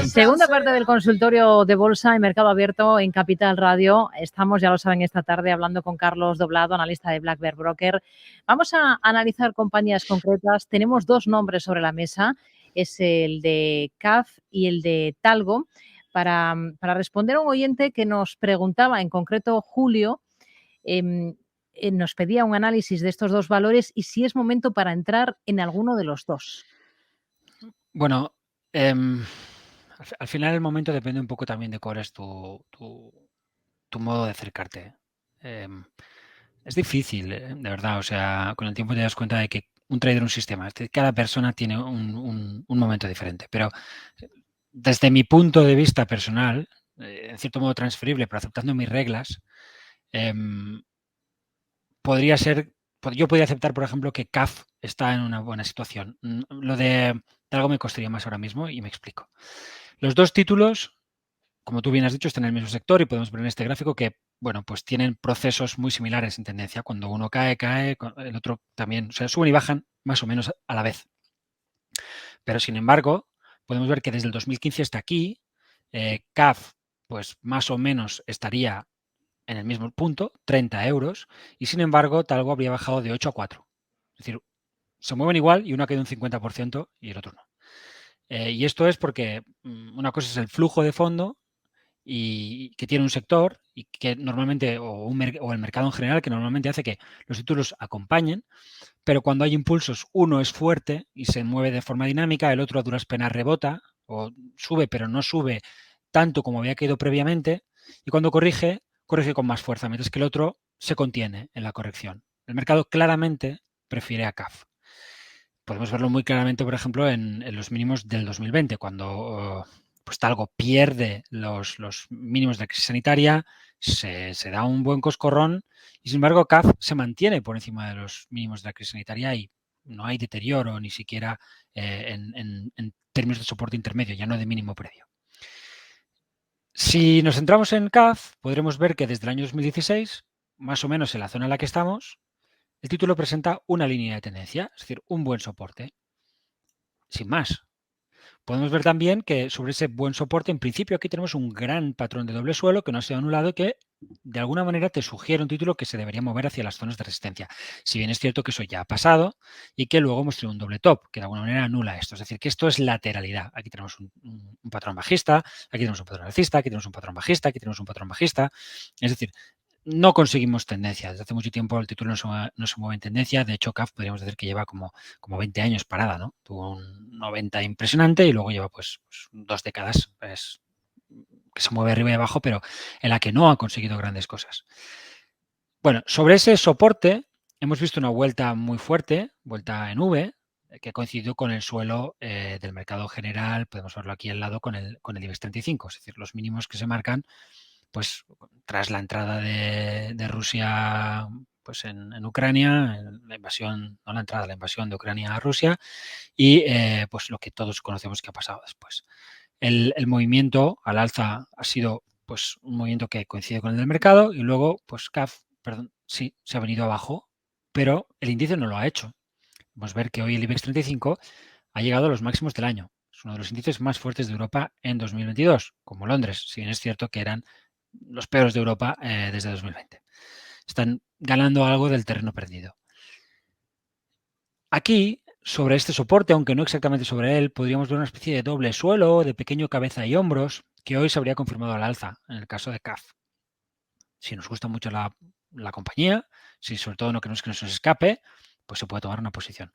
Segunda parte del consultorio de Bolsa y Mercado Abierto en Capital Radio. Estamos, ya lo saben, esta tarde hablando con Carlos Doblado, analista de Black Bear Broker. Vamos a analizar compañías concretas. Tenemos dos nombres sobre la mesa, es el de CAF y el de Talgo, para responder a un oyente que nos preguntaba, en concreto Julio, nos pedía un análisis de estos dos valores y si es momento para entrar en alguno de los dos. Bueno, al final el momento depende un poco también de cuál es tu modo de acercarte. Es difícil, de verdad. O sea, con el tiempo te das cuenta de que un trader, un sistema, cada persona tiene un momento diferente. Pero desde mi punto de vista personal, en cierto modo transferible, pero aceptando mis reglas, podría ser, yo podría aceptar, por ejemplo, que CAF está en una buena situación. Lo de algo me costaría más ahora mismo y me explico. Los dos títulos, como tú bien has dicho, están en el mismo sector y podemos ver en este gráfico que, bueno, pues tienen procesos muy similares en tendencia. Cuando uno cae, el otro también. O sea, suben y bajan más o menos a la vez. Pero, sin embargo, podemos ver que desde el 2015 hasta aquí, CAF, pues más o menos estaría en el mismo punto, 30 euros, y sin embargo, Talgo habría bajado de 8 a 4. Es decir, se mueven igual y uno ha caído un 50% y el otro no. Y esto es porque una cosa es el flujo de fondo y que tiene un sector y que normalmente, o el mercado en general, que normalmente hace que los títulos acompañen, pero cuando hay impulsos, uno es fuerte y se mueve de forma dinámica, el otro a duras penas rebota o sube, pero no sube tanto como había caído previamente, y cuando corrige con más fuerza, mientras que el otro se contiene en la corrección. El mercado claramente prefiere a CAF. Podemos verlo muy claramente, por ejemplo, en los mínimos del 2020, cuando pues Talgo pierde los mínimos de crisis sanitaria, se da un buen coscorrón y, sin embargo, CAF se mantiene por encima de los mínimos de la crisis sanitaria y no hay deterioro ni siquiera en términos de soporte intermedio, ya no de mínimo previo. Si nos centramos en CAF, podremos ver que desde el año 2016, más o menos en la zona en la que estamos, el título presenta una línea de tendencia, es decir, un buen soporte. Sin más. Podemos ver también que sobre ese buen soporte, en principio aquí tenemos un gran patrón de doble suelo que no ha sido anulado y que de alguna manera te sugiere un título que se debería mover hacia las zonas de resistencia. Si bien es cierto que eso ya ha pasado y que luego hemos tenido un doble top, que de alguna manera anula esto. Es decir, que esto es lateralidad. Aquí tenemos un patrón bajista, aquí tenemos un patrón alcista, aquí tenemos un patrón bajista, aquí tenemos un patrón bajista. Es decir, no conseguimos tendencia. Desde hace mucho tiempo el título no se mueve en tendencia. De hecho, CAF podríamos decir que lleva como 20 años parada, ¿no? Tuvo un 90 impresionante y luego lleva pues 2 décadas pues, que se mueve arriba y abajo, pero en la que no ha conseguido grandes cosas. Bueno, sobre ese soporte hemos visto una vuelta muy fuerte, vuelta en V, que coincidió con el suelo del mercado general. Podemos verlo aquí al lado con el IBEX 35, es decir, los mínimos que se marcan pues tras la entrada de Rusia pues en Ucrania, la invasión, no la entrada, la invasión de Ucrania a Rusia y pues lo que todos conocemos que ha pasado después. El movimiento al alza ha sido pues un movimiento que coincide con el del mercado y luego pues CAF, perdón, sí, se ha venido abajo, pero el índice no lo ha hecho. Vamos a ver que hoy el IBEX 35 ha llegado a los máximos del año. Es uno de los índices más fuertes de Europa en 2022, como Londres, si bien es cierto que eran los peores de Europa desde 2020. Están ganando algo del terreno perdido. Aquí, sobre este soporte, aunque no exactamente sobre él, podríamos ver una especie de doble suelo, de pequeño cabeza y hombros, que hoy se habría confirmado al alza, en el caso de CAF. Si nos gusta mucho la compañía, si sobre todo no queremos que nos escape, pues se puede tomar una posición.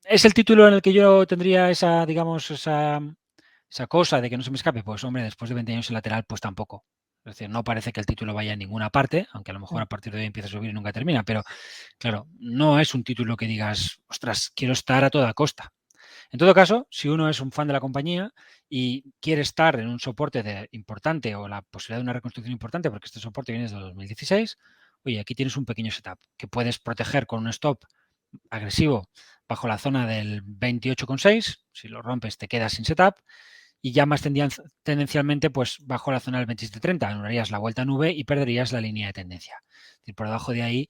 ¿Es el título en el que yo tendría esa, digamos, esa cosa de que no se me escape? Pues hombre, después de 20 años en lateral, pues tampoco. Es decir, no parece que el título vaya a ninguna parte, aunque a lo mejor a partir de hoy empieza a subir y nunca termina, pero claro, no es un título que digas, ostras, quiero estar a toda costa. En todo caso, si uno es un fan de la compañía y quiere estar en un soporte importante o la posibilidad de una reconstrucción importante, porque este soporte viene desde 2016, oye, aquí tienes un pequeño setup que puedes proteger con un stop agresivo bajo la zona del 28,6. Si lo rompes, te quedas sin setup. Y ya más tendencialmente, pues bajo la zona del 27,30, anularías la vuelta a nube y perderías la línea de tendencia. Es decir, por debajo de ahí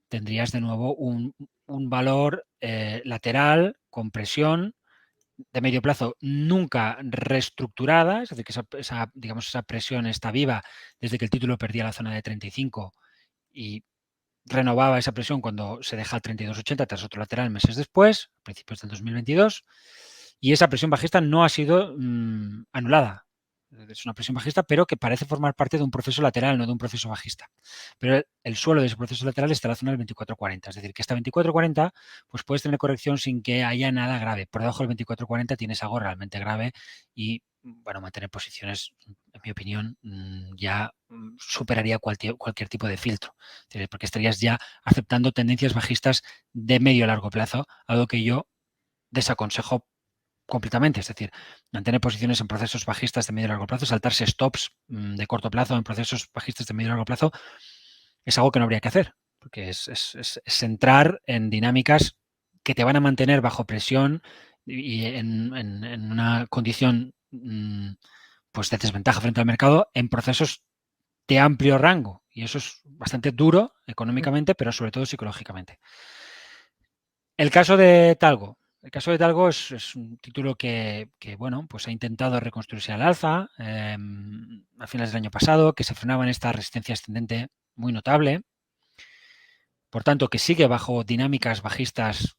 tendrías de nuevo un valor lateral con presión de medio plazo nunca reestructurada, es decir, que digamos, esa presión está viva desde que el título perdía la zona de 35 y renovaba esa presión cuando se deja el 32,80 tras otro lateral meses después, a principios del 2022, y esa presión bajista no ha sido anulada. Es una presión bajista, pero que parece formar parte de un proceso lateral, no de un proceso bajista. Pero el suelo de ese proceso lateral está en la zona del 24,40. Es decir, que esta 24,40 pues puedes tener corrección sin que haya nada grave. Por debajo del 24,40 tienes algo realmente grave y, bueno, mantener posiciones, en mi opinión, ya superaría cualquier tipo de filtro. Es decir, porque estarías ya aceptando tendencias bajistas de medio a largo plazo, algo que yo desaconsejo completamente, es decir, mantener posiciones en procesos bajistas de medio y largo plazo, saltarse stops de corto plazo en procesos bajistas de medio y largo plazo, es algo que no habría que hacer, porque es entrar en dinámicas que te van a mantener bajo presión y en una condición pues de desventaja frente al mercado en procesos de amplio rango. Y eso es bastante duro económicamente, pero sobre todo psicológicamente. El caso de Talgo. El caso de Talgo es un título que, bueno, pues ha intentado reconstruirse al alza a finales del año pasado, que se frenaba en esta resistencia ascendente muy notable. Por tanto, que sigue bajo dinámicas bajistas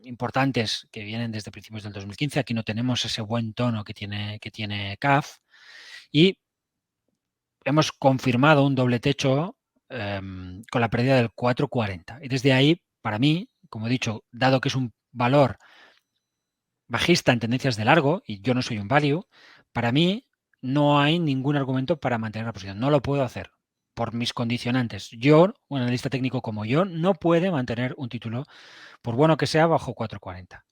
importantes que vienen desde principios del 2015. Aquí no tenemos ese buen tono que tiene CAF. Y hemos confirmado un doble techo con la pérdida del 4,40. Y desde ahí, para mí, como he dicho, dado que es un valor bajista en tendencias de largo, y yo no soy un value, para mí no hay ningún argumento para mantener la posición. No lo puedo hacer por mis condicionantes. Yo, un analista técnico como yo, no puede mantener un título, por bueno que sea, bajo 4,40.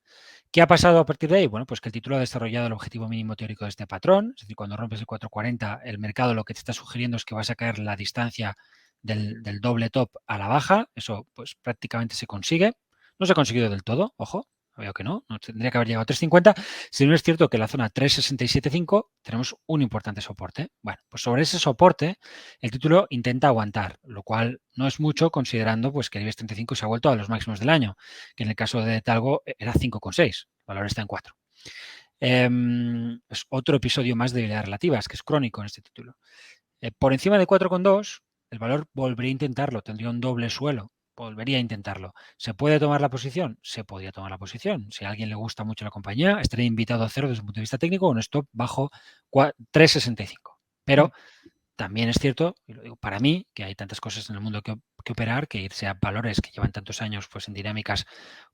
¿Qué ha pasado a partir de ahí? Bueno, pues que el título ha desarrollado el objetivo mínimo teórico de este patrón, es decir, cuando rompes el 4,40, el mercado lo que te está sugiriendo es que vas a caer la distancia del doble top a la baja. Eso pues prácticamente se consigue. No se ha conseguido del todo, ojo, veo que no tendría que haber llegado a 3,50. Si no es cierto que en la zona 3,67,5 tenemos un importante soporte. Bueno, pues sobre ese soporte el título intenta aguantar, lo cual no es mucho considerando pues que el IBEX 35 se ha vuelto a los máximos del año, que en el caso de Talgo era 5,6, el valor está en 4. Es otro episodio más de debilidades relativas, que es crónico en este título. Por encima de 4,2, el valor volvería a intentarlo, tendría un doble suelo, volvería a intentarlo. ¿Se puede tomar la posición? Se podría tomar la posición. Si a alguien le gusta mucho la compañía, estaría invitado a hacerlo desde un punto de vista técnico, un stop bajo 3,65. Pero también es cierto, y lo digo para mí, que hay tantas cosas en el mundo que operar, que irse a valores que llevan tantos años pues en dinámicas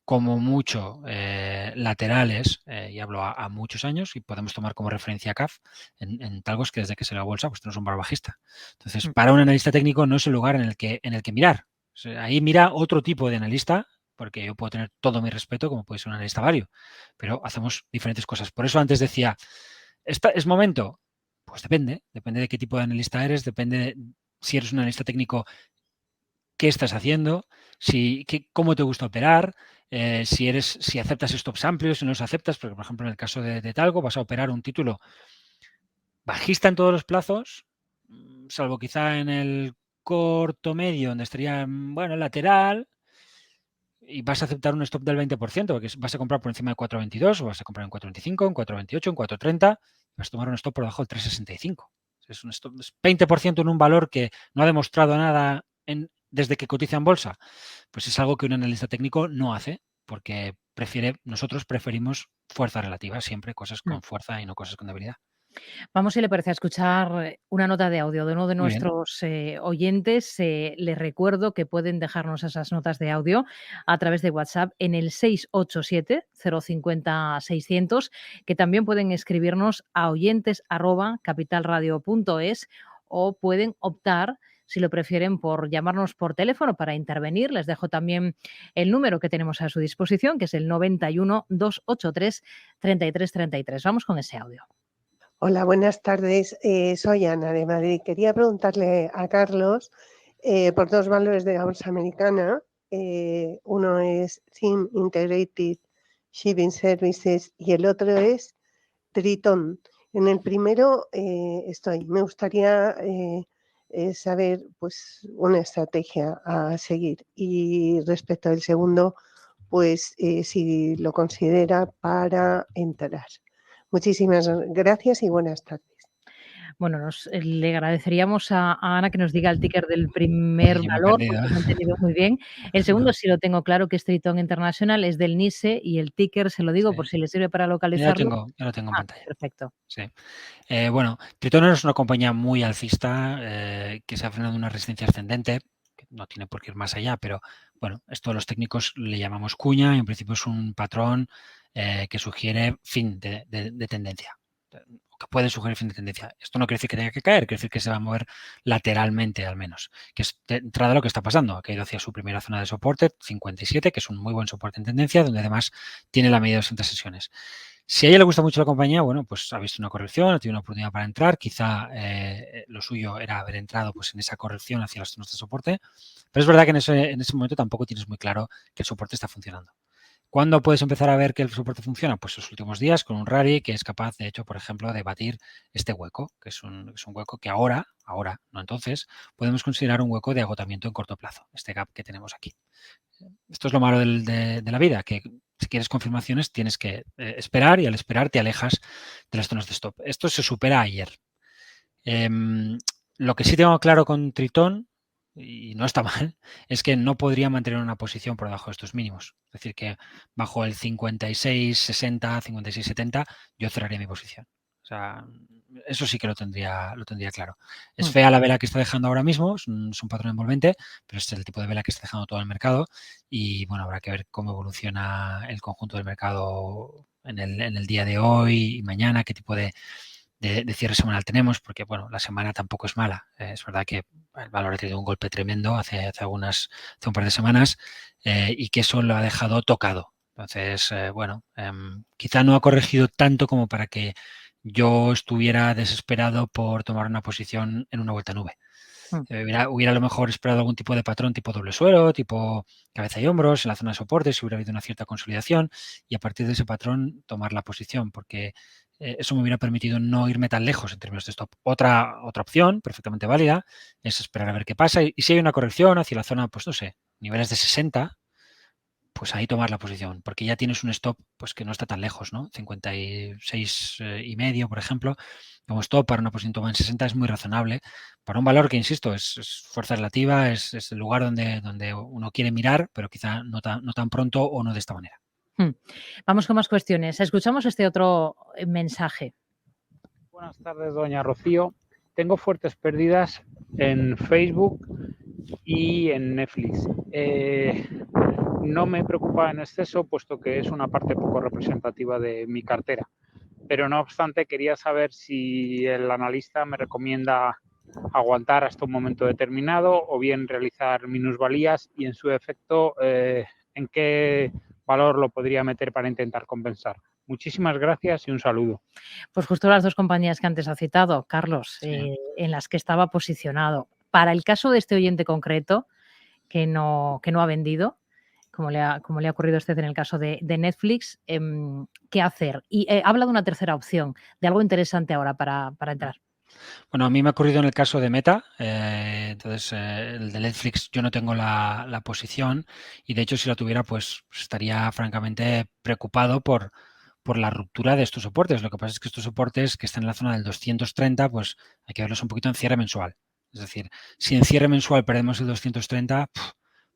como mucho laterales, y hablo a muchos años, y podemos tomar como referencia a CAF en Talgos, que desde que se la bolsa pues tenemos un valor bajista. Entonces, para un analista técnico no es el lugar en el que mirar. O sea, ahí mira otro tipo de analista, porque yo puedo tener todo mi respeto como puede ser un analista vario, pero hacemos diferentes cosas. Por eso antes decía, ¿es momento? Pues depende de qué tipo de analista eres, depende de si eres un analista técnico, qué estás haciendo, cómo te gusta operar, si aceptas stops amplios, si no los aceptas, porque por ejemplo en el caso de Talgo vas a operar un título bajista en todos los plazos, salvo quizá en el corto medio, donde estaría, bueno, lateral, y vas a aceptar un stop del 20%, porque vas a comprar por encima de 4,22, o vas a comprar en 4,25, en 4,28, en 4,30, vas a tomar un stop por debajo del 3,65. Es un stop, es 20% en un valor que no ha demostrado nada desde que cotiza en bolsa. Pues es algo que un analista técnico no hace, porque nosotros preferimos fuerza relativa, siempre cosas con fuerza y no cosas con debilidad. Vamos, si le parece, a escuchar una nota de audio de uno de Muy bien. nuestros oyentes. Les recuerdo que pueden dejarnos esas notas de audio a través de WhatsApp en el 687-050-600, que también pueden escribirnos a oyentes@capitalradio.es, o pueden optar, si lo prefieren, por llamarnos por teléfono para intervenir. Les dejo también el número que tenemos a su disposición, que es el 91-283-3333. Vamos con ese audio. Hola, buenas tardes. Soy Ana de Madrid. Quería preguntarle a Carlos por dos valores de la bolsa americana. Uno es Theme Integrated Shipping Services y el otro es Triton. En el primero me gustaría saber pues una estrategia a seguir, y respecto al segundo pues si lo considera para entrar. Muchísimas gracias y buenas tardes. Bueno, le agradeceríamos a Ana que nos diga el ticker del primer Yo me he valor, perdido. porque no he entendido muy bien. El segundo sí lo tengo claro, que es Triton International, es del NISE, y el ticker se lo digo por Sí. si le sirve para Ya localizarlo. lo tengo en pantalla. Perfecto. Sí. Bueno, Triton es una compañía muy alcista que se ha frenado en una resistencia ascendente, que no tiene por qué ir más allá, pero bueno, esto los técnicos le llamamos cuña y en principio es un patrón que sugiere fin de tendencia, o que puede sugerir fin de tendencia. Esto no quiere decir que tenga que caer, quiere decir que se va a mover lateralmente al menos, que es de entrada lo que está pasando. Ha caído hacia su primera zona de soporte, 57, que es un muy buen soporte en tendencia, donde además tiene la media de 200 sesiones. Si a ella le gusta mucho la compañía, bueno, pues ha visto una corrección, ha tenido una oportunidad para entrar. Quizá lo suyo era haber entrado pues, en esa corrección hacia las zonas de soporte. Pero es verdad que en ese momento tampoco tienes muy claro que el soporte está funcionando. ¿Cuándo puedes empezar a ver que el soporte funciona? Pues los últimos días con un rally que es capaz, de hecho, por ejemplo, de batir este hueco, que es un hueco que ahora, no entonces, podemos considerar un hueco de agotamiento en corto plazo, este gap que tenemos aquí. Esto es lo malo de la vida, que si quieres confirmaciones tienes que esperar y al esperar te alejas de las zonas de stop. Esto se supera ayer. Lo que sí tengo claro con Tritón, y no está mal, es que no podría mantener una posición por debajo de estos mínimos. Es decir, que bajo el 56.60, 56.70 yo cerraría mi posición. O sea, eso sí que lo tendría claro. Es fea la vela que está dejando ahora mismo, es un patrón envolvente, pero es el tipo de vela que está dejando todo el mercado y bueno, habrá que ver cómo evoluciona el conjunto del mercado en el día de hoy y mañana, qué tipo de cierre semanal tenemos, porque bueno, la semana tampoco es mala. Es verdad que el valor ha tenido un golpe tremendo hace un par de semanas y que eso lo ha dejado tocado. Entonces, bueno, quizá no ha corregido tanto como para que yo estuviera desesperado por tomar una posición en una vuelta nube. Hubiera a lo mejor esperado algún tipo de patrón tipo doble suelo, tipo cabeza y hombros en la zona de soporte, si hubiera habido una cierta consolidación y a partir de ese patrón tomar la posición, porque eso me hubiera permitido no irme tan lejos en términos de stop. Otra opción perfectamente válida es esperar a ver qué pasa y si hay una corrección hacia la zona, pues no sé, niveles de 60, pues ahí tomar la posición, porque ya tienes un stop pues que no está tan lejos, ¿no? 56 y medio, por ejemplo, como stop para una posición tomada en 60 es muy razonable. Para un valor que, insisto, es fuerza relativa, es el lugar donde uno quiere mirar, pero quizá no tan pronto o no de esta manera. Vamos con más cuestiones. Escuchamos este otro mensaje. Buenas tardes, doña Rocío. Tengo fuertes pérdidas en Facebook y en Netflix. No me preocupa en exceso, puesto que es una parte poco representativa de mi cartera. Pero no obstante, quería saber si el analista me recomienda aguantar hasta un momento determinado o bien realizar minusvalías y en su efecto, en qué valor lo podría meter para intentar compensar. Muchísimas gracias y un saludo. Pues justo las dos compañías que antes ha citado, Carlos, en las que estaba posicionado. Para el caso de este oyente concreto, que no ha vendido, como le ha ocurrido a usted en el caso de Netflix, ¿qué hacer? Y habla de una tercera opción, de algo interesante ahora para entrar. Bueno, a mí me ha ocurrido en el caso de Meta, entonces el de Netflix yo no tengo la posición y de hecho si la tuviera pues estaría francamente preocupado por la ruptura de estos soportes. Lo que pasa es que estos soportes que están en la zona del 230 pues hay que verlos un poquito en cierre mensual. Es decir, si en cierre mensual perdemos el 230,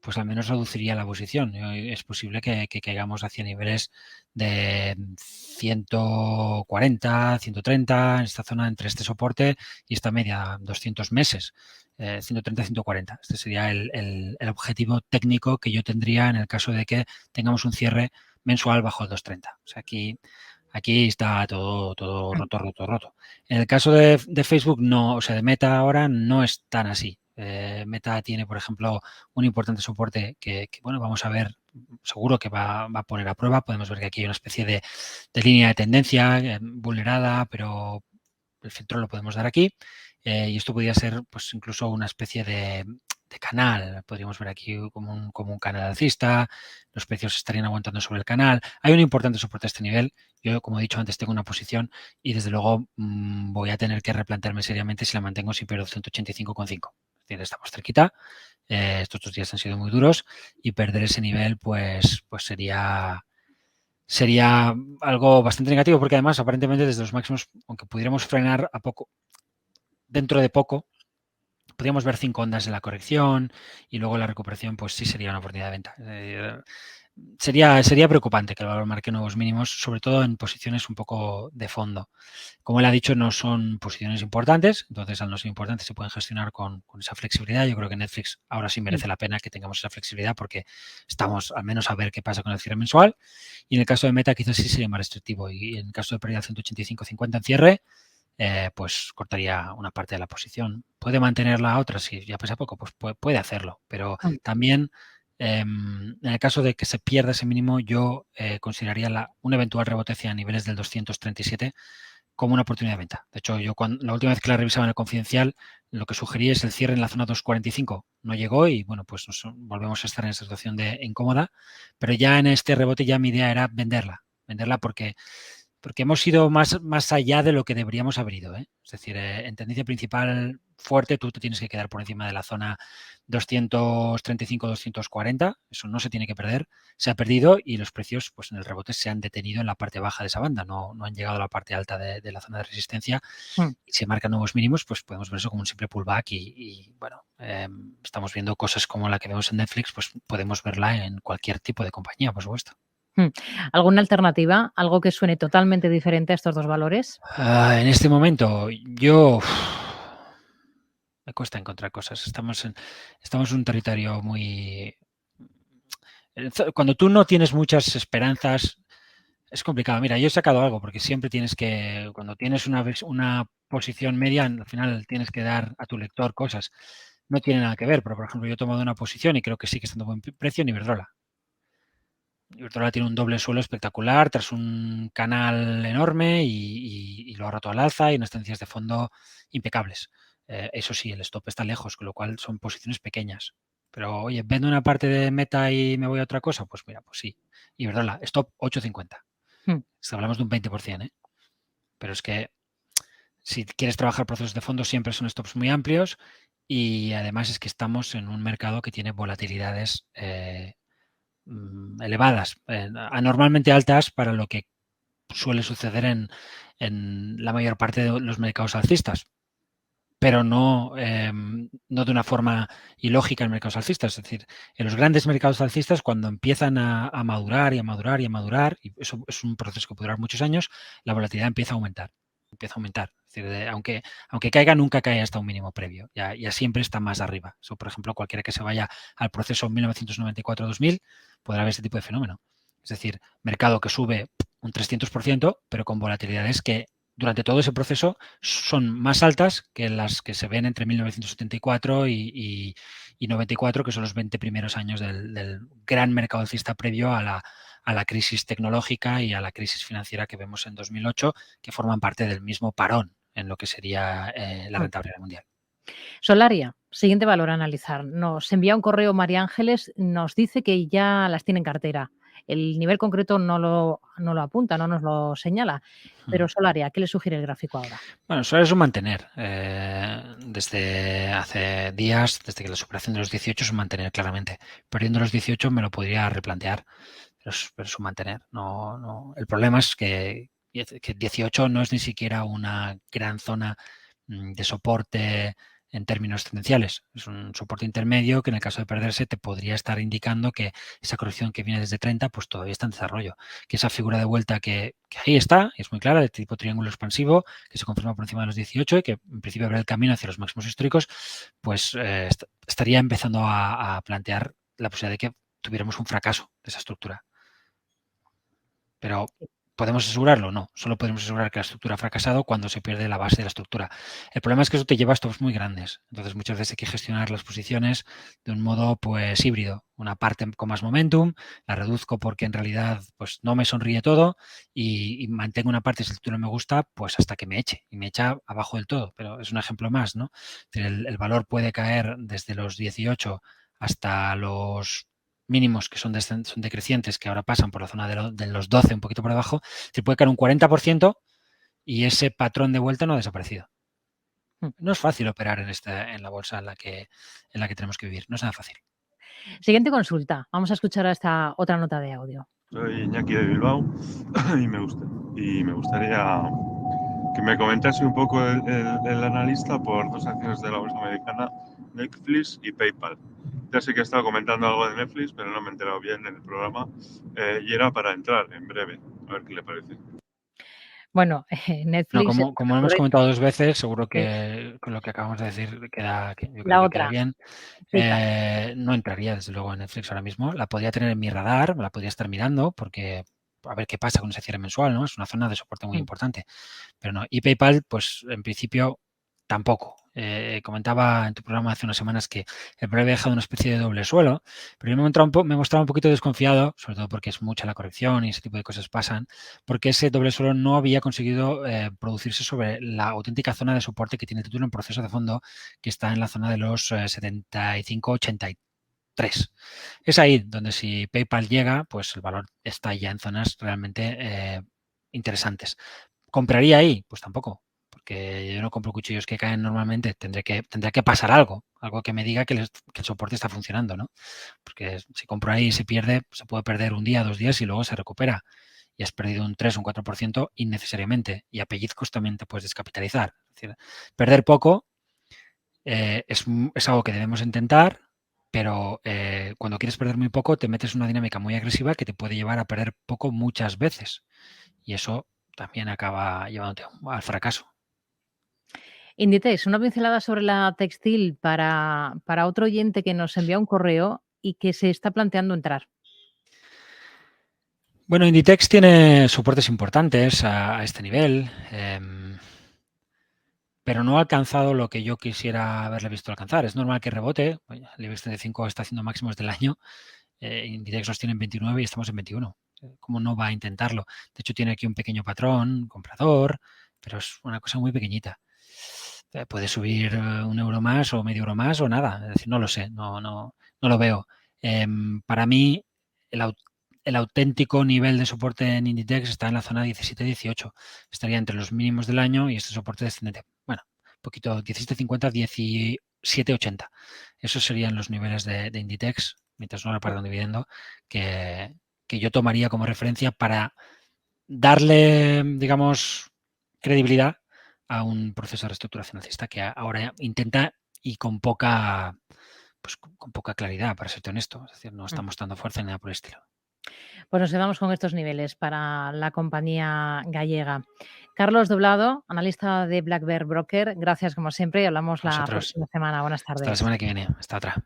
pues al menos reduciría la posición. Es posible que caigamos hacia niveles de 140, 130, en esta zona entre este soporte y esta media, 200 meses, 130, 140. Este sería el objetivo técnico que yo tendría en el caso de que tengamos un cierre mensual bajo el 230. O sea, aquí está todo roto. En el caso de Facebook, no, o sea, de Meta ahora no es tan así. Meta tiene, por ejemplo, un importante soporte que, bueno, vamos a ver, seguro que va a poner a prueba. Podemos ver que aquí hay una especie de línea de tendencia vulnerada, pero el filtro lo podemos dar aquí. Y esto podría ser, pues, incluso una especie de canal. Podríamos ver aquí como un canal alcista. Los precios estarían aguantando sobre el canal. Hay un importante soporte a este nivel. Yo, como he dicho antes, tengo una posición y desde luego voy a tener que replantearme seriamente si la mantengo si pierdo 185,5. Es Estamos cerquita. Estos 2 días han sido muy duros y perder ese nivel pues sería algo bastante negativo, porque además aparentemente desde los máximos, aunque pudiéramos frenar dentro de poco, podríamos ver 5 ondas de la corrección y luego la recuperación pues sí sería una oportunidad de venta. Sería preocupante que el valor marque nuevos mínimos, sobre todo en posiciones un poco de fondo. Como él ha dicho, no son posiciones importantes, entonces al no ser importantes se pueden gestionar con esa flexibilidad. Yo creo que Netflix ahora sí merece la pena que tengamos esa flexibilidad porque estamos al menos a ver qué pasa con el cierre mensual. Y en el caso de Meta quizás sí sería más restrictivo y en el caso de pérdida 185.50 en cierre, pues cortaría una parte de la posición. ¿Puede mantener la otra? Si ya pesa poco, pues puede hacerlo, pero también en el caso de que se pierda ese mínimo, yo consideraría un eventual rebote hacia niveles del 237 como una oportunidad de venta. De hecho, yo la última vez que la revisaba en el Confidencial, lo que sugerí es el cierre en la zona 245. No llegó y, bueno, pues volvemos a estar en esa situación de incómoda, pero ya en este rebote ya mi idea era venderla porque hemos ido más allá de lo que deberíamos haber ido. Es decir, en tendencia principal fuerte, tú te tienes que quedar por encima de la zona 235-240. Eso no se tiene que perder. Se ha perdido y los precios pues en el rebote se han detenido en la parte baja de esa banda. No han llegado a la parte alta de la zona de resistencia. Y si marcan nuevos mínimos, pues podemos ver eso como un simple pullback y bueno, estamos viendo cosas como la que vemos en Netflix, pues podemos verla en cualquier tipo de compañía, por supuesto. ¿Alguna alternativa? ¿Algo que suene totalmente diferente a estos dos valores? En este momento, me cuesta encontrar cosas. Estamos en un territorio muy... Cuando tú no tienes muchas esperanzas, es complicado. Mira, yo he sacado algo, porque siempre tienes que... Cuando tienes una posición media, al final tienes que dar a tu lector cosas. No tiene nada que ver, pero por ejemplo, yo he tomado una posición y creo que sí que está en buen precio en Iberdrola. Iberdrola tiene un doble suelo espectacular tras un canal enorme y lo ha roto al alza y unas tendencias de fondo impecables. Eso sí, el stop está lejos, con lo cual son posiciones pequeñas. Pero, oye, ¿vendo una parte de Meta y me voy a otra cosa? Pues mira, pues sí. Iberdrola, stop 8.50. Hablamos de un 20%, ¿eh? Pero es que si quieres trabajar procesos de fondo siempre son stops muy amplios y además es que estamos en un mercado que tiene volatilidades elevadas, anormalmente altas para lo que suele suceder en la mayor parte de los mercados alcistas, pero no de una forma ilógica en mercados alcistas. Es decir, en los grandes mercados alcistas, cuando empiezan a madurar y a madurar y a madurar, y eso es un proceso que puede durar muchos años, la volatilidad empieza a aumentar. Es decir, aunque caiga, nunca cae hasta un mínimo previo. Ya siempre está más arriba. Eso, por ejemplo, cualquiera que se vaya al proceso 1994-2000 podrá ver este tipo de fenómeno. Es decir, mercado que sube un 300%, pero con volatilidades que durante todo ese proceso son más altas que las que se ven entre 1974 y 94, que son los 20 primeros años del gran mercado alcista previo a la crisis tecnológica y a la crisis financiera que vemos en 2008, que forman parte del mismo parón en lo que sería la rentabilidad mundial. Solaria, siguiente valor a analizar. Nos envía un correo María Ángeles, nos dice que ya las tiene en cartera. El nivel concreto no lo apunta, no nos lo señala. Pero Solaria, ¿qué le sugiere el gráfico ahora? Bueno, Solaria es un mantener. Desde hace días, desde que la superación de los 18 es un mantener claramente. Perdiendo los 18 me lo podría replantear, pero es un mantener. No. El problema es que 18 no es ni siquiera una gran zona de soporte en términos tendenciales. Es un soporte intermedio que en el caso de perderse te podría estar indicando que esa corrección que viene desde 30 pues todavía está en desarrollo. Que esa figura de vuelta que ahí está, es muy clara, de tipo triángulo expansivo, que se confirma por encima de los 18 y que en principio abre el camino hacia los máximos históricos, pues estaría empezando a plantear la posibilidad de que tuviéramos un fracaso de esa estructura. Pero ¿podemos asegurarlo? No, solo podemos asegurar que la estructura ha fracasado cuando se pierde la base de la estructura. El problema es que eso te lleva a stops muy grandes. Entonces muchas veces hay que gestionar las posiciones de un modo pues híbrido. Una parte con más momentum, la reduzco porque en realidad pues no me sonríe todo y mantengo una parte si la estructura me gusta pues hasta que me eche y me echa abajo del todo. Pero es un ejemplo más, ¿no? El valor puede caer desde los 18 hasta los mínimos que son decrecientes, que ahora pasan por la zona de los 12, un poquito por debajo, se puede caer un 40% y ese patrón de vuelta no ha desaparecido. No es fácil operar en la bolsa en la que tenemos que vivir. No es nada fácil. Siguiente consulta. Vamos a escuchar a esta otra nota de audio. Soy Iñaki de Bilbao y me gustaría que me comentase un poco el analista por dos acciones de la bolsa americana, Netflix y PayPal. Ya sé que he estado comentando algo de Netflix, pero no me he enterado bien en el programa y era para entrar en breve. A ver qué le parece. Bueno, No, Netflix. como hemos comentado 2 veces, seguro que con lo que acabamos de decir yo creo que queda otra. bien. No entraría desde luego en Netflix ahora mismo. La podría tener en mi radar, la podría estar mirando porque a ver qué pasa con ese cierre mensual, ¿no? Es una zona de soporte muy importante. Pero no. Y PayPal, pues en principio tampoco. Comentaba en tu programa hace unas semanas que el precio había dejado una especie de doble suelo, pero yo me mostraba un poquito desconfiado, sobre todo porque es mucha la corrección y ese tipo de cosas pasan, porque ese doble suelo no había conseguido producirse sobre la auténtica zona de soporte que tiene el título en proceso de fondo, que está en la zona de los 75-83. Es ahí donde si PayPal llega, pues el valor está ya en zonas realmente interesantes. ¿Compraría ahí? Pues tampoco, porque yo no compro cuchillos que caen normalmente. Tendrá que pasar algo que me diga que el soporte está funcionando, ¿no? Porque si compro ahí y se pierde, se puede perder un día, 2 días y luego se recupera. Y has perdido un 3 o un 4% innecesariamente. Y a pellizcos también te puedes descapitalizar. Es decir, perder poco es algo que debemos intentar, pero cuando quieres perder muy poco te metes en una dinámica muy agresiva que te puede llevar a perder poco muchas veces. Y eso también acaba llevándote al fracaso. Inditex, una pincelada sobre la textil para otro oyente que nos envía un correo y que se está planteando entrar. Bueno, Inditex tiene soportes importantes a este nivel, pero no ha alcanzado lo que yo quisiera haberle visto alcanzar. Es normal que rebote. El IBEX 35 está haciendo máximos del año. Inditex los tiene en 29 y estamos en 21. ¿Cómo no va a intentarlo? De hecho, tiene aquí un pequeño patrón, comprador, pero es una cosa muy pequeñita. Puede subir 1 euro más o medio euro más o nada. Es decir, no lo sé, no lo veo. Para mí, el auténtico nivel de soporte en Inditex está en la zona 17-18. Estaría entre los mínimos del año y este soporte descendente. Bueno, un poquito, 17.50, 17.80. Esos serían los niveles de Inditex, mientras no reparta un dividendo, que yo tomaría como referencia para darle, digamos, credibilidad a un proceso de reestructuración alcista que ahora intenta y con poca claridad, para serte honesto. Es decir, no está mostrando fuerza ni nada por el estilo. Pues nos quedamos con estos niveles para la compañía gallega. Carlos Doblado, analista de Black Bear Broker, gracias como siempre y hablamos la próxima semana. Buenas tardes. Hasta la semana que viene. Hasta otra.